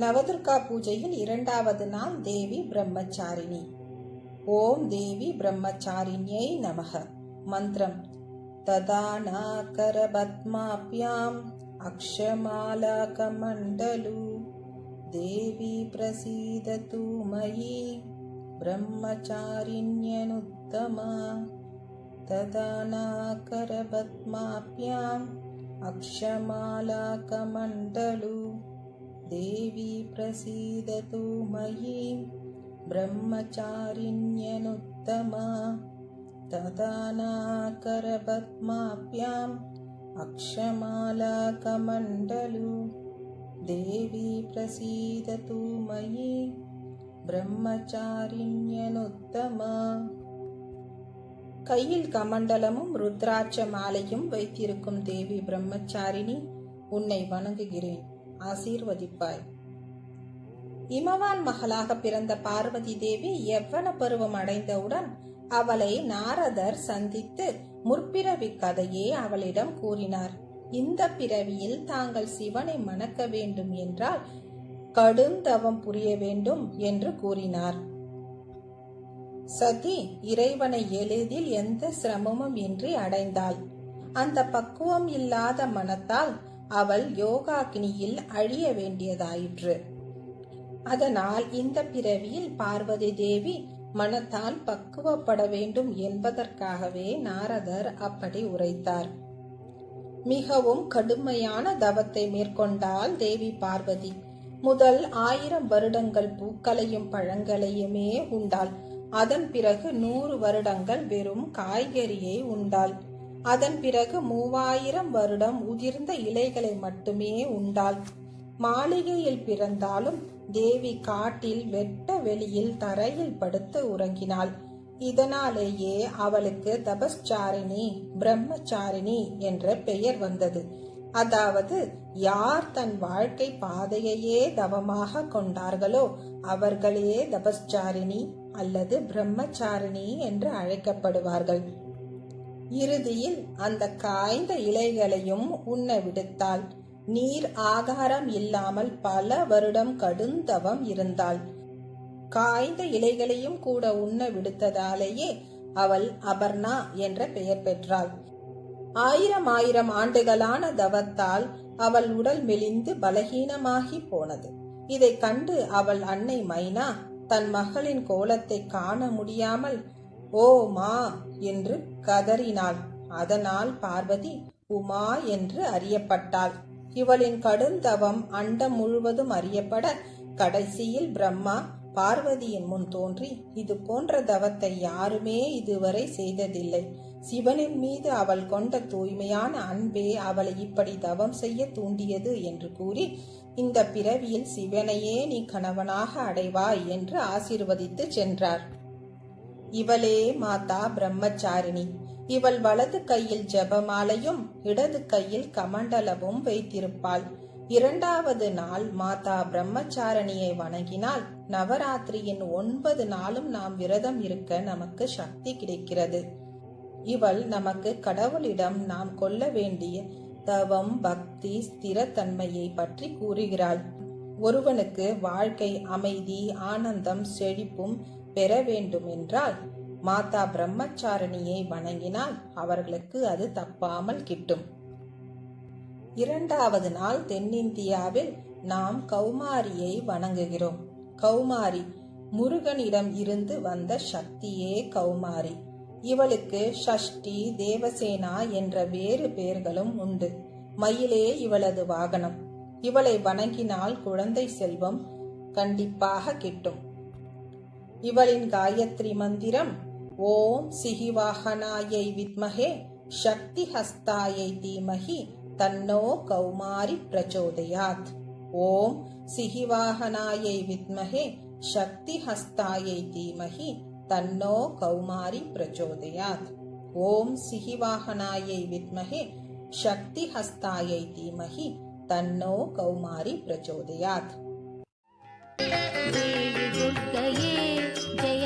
நவதுர்கா பூஜையில் இரண்டாவது நாள் தேவி பிரம்மச்சாரிணி. ஓம் தேவி பிரம்மச்சாரிண்யை நமக. மந்திரம்: ததாநாகரபத்மாப்யாம் அக்ஷமாலாகமண்டலு தேவி பிரசீதது மயி பிரம்மச்சாரிண்யனுத்தமா. ததாநாகரபத்மாப்யாம் அக்ஷமாலாகமண்டலு தேவி பிரசீதது மயி பிரம்மச்சாரிண்யனுத்தமா. ததாநாகரபத்மாப்யாம் அக்ஷமாலாகமண்டலு தேவி பிரசீதது மயி பிரம்மச்சாரிண்யனுத்தமா. கையில் கமண்டலமும் ருத்ராட்ச மாலையும் வைத்திருக்கும் தேவி பிரம்மச்சாரிணி, உன்னை வணங்குகிறேன், ஆசீர்வதிப்பாய். இமவான் மகளாக பிறந்த பார்வதி தேவி யவ்வன பருவம் அடைந்தவுடன் அவளை நாரதர் சந்தித்து முற்பிறவி கதையே அவளிடம் கூறினார். இந்த பிறவியில் தாங்கள் சிவனை மணக்க வேண்டும் என்றால் கடுந்தவம் புரிய வேண்டும் என்று கூறினார். சதி இறைவனை எளிதில் எந்த சிரமமும் இன்றி அடைந்தாள். அந்த பக்குவம் இல்லாத மனத்தால் அவள் யோகாக்னியில் அழிய வேண்டியதாயிற்று. அதனால் இந்த பிறவியில் பார்வதி தேவி மனத்தால் பக்குவப்பட வேண்டும் என்பதற்காகவே நாரதர் அப்படி உரைத்தார். மிகவும் கடுமையான தவத்தை மேற்கொண்டாள் தேவி பார்வதி. முதல் 1000 வருடங்கள் பூக்களையும் பழங்களையுமே உண்டாள். அதன் பிறகு 100 வருடங்கள் வெறும் காய்கறியை உண்டாள். அதன் பிறகு 3000 வருடம் உதிர்ந்த இலைகளை மட்டுமே உண்டாள். மாளிகையில் பிறந்தாலும் தேவி காட்டில் வெட்ட வெளியில் தரையில் படுத்து உறங்கினாள். இதனாலேயே அவளுக்கு தபஸ்சாரிணி, பிரம்மச்சாரிணி என்ற பெயர் வந்தது. அதாவது யார் தன் வாழ்க்கை பாதையையே தவமாக கொண்டார்களோ அவர்களே தபஸ்சாரிணி அல்லது பிரம்மச்சாரிணி என்று அழைக்கப்படுவார்கள். இறுதியில் அந்த காய்ந்த இலைகளையும் உண்ண விடுத்தாள். நீர் ஆகாரம் இல்லாமல் பல வருடம் கடுந்தவம் இருந்தாள். காய்ந்த இலைகளையும் கூட உண்ண விடுத்ததாலேயே அவள் அபர்ணா என்ற பெயர் பெற்றாள். 1000 ஆண்டுகளான தவத்தால் அவள் உடல் மெலிந்து பலகீனமாகி போனது. இதை கண்டு அவள் அன்னை மைனா தன் மகளின் கோலத்தை காண முடியாமல் ஓ மா என்று கதறினாள். அதனால் பார்வதி உமா என்று அறியப்பட்டாள். இவளின் கடுந்தவம் அண்டம் முழுவதும் அறியப்பட கடைசியில் பிரம்மா பார்வதியின் முன் தோன்றி, இது போன்ற தவத்தை யாருமே இதுவரை செய்ததில்லை. சிவனின் மீது அவள் கொண்ட தூய்மையான அன்பே அவளை இப்படி தவம் செய்ய தூண்டியது என்று கூறி, இந்த பிறவியில் சிவனையே நீ கணவனாக அடைவாய் என்று ஆசீர்வதித்து சென்றார். இவளே மாதா பிரம்மச்சாரிணி. இவள் வலது கையில் ஜபமாலையும் இடது கையில் கமண்டலமும் வைத்திருப்பாள். 2வது நாள் மாதா பிரம்மச்சாரணியை வணங்கினால் நவராத்திரியின் 9 நாளும் நாம் விரதம் இருக்க நமக்கு சக்தி கிடைக்கிறது. இவள் நமக்கு கடவுளிடம் நாம் கொள்ள வேண்டிய தவம், பக்தி, ஸ்திரத்தன்மையை பற்றி கூறுகிறாள். ஒருவனுக்கு வாழ்க்கை அமைதி, ஆனந்தம், செழிப்பும் பெற வேண்டும் என்றால் மாதா பிரம்மச்சாரணியை வணங்கினால் அவர்களுக்கு அது தப்பாமல் கிட்டும். 2வது நாள் தென்னிந்தியாவில் நாம் கௌமாரியை வணங்குகிறோம். கௌமாரி முருகனிடம் இருந்து வந்த சக்தியே கௌமாரி. இவளுக்கு ஷஷ்டி, தேவசேனா என்ற வேறு பெயர்களும் உண்டு. மயிலே இவளது வாகனம். இவளை வணங்கினால் குழந்தை செல்வம் கண்டிப்பாக கிட்டும். இவளின் காயத்ரி மந்திரம் ஓம் சிஹிவாகனாயை வித்மஹே சக்தி ஹஸ்தாயை தீமஹி தன்னோ கௌமாரி பிரச்சோதயாத். ஓம் சிஹிவாகனாயை வித்மஹே சக்தி ஹஸ்தாயை தீமஹி தன்னோ கௌமாரி பிரச்சோதயாத். ஓம் சிஹிவாகனாயை வித்மஹே சக்தி ஹஸ்தாயை தீமஹி தன்னோ கௌமாரி பிரச்சோதயாத். जय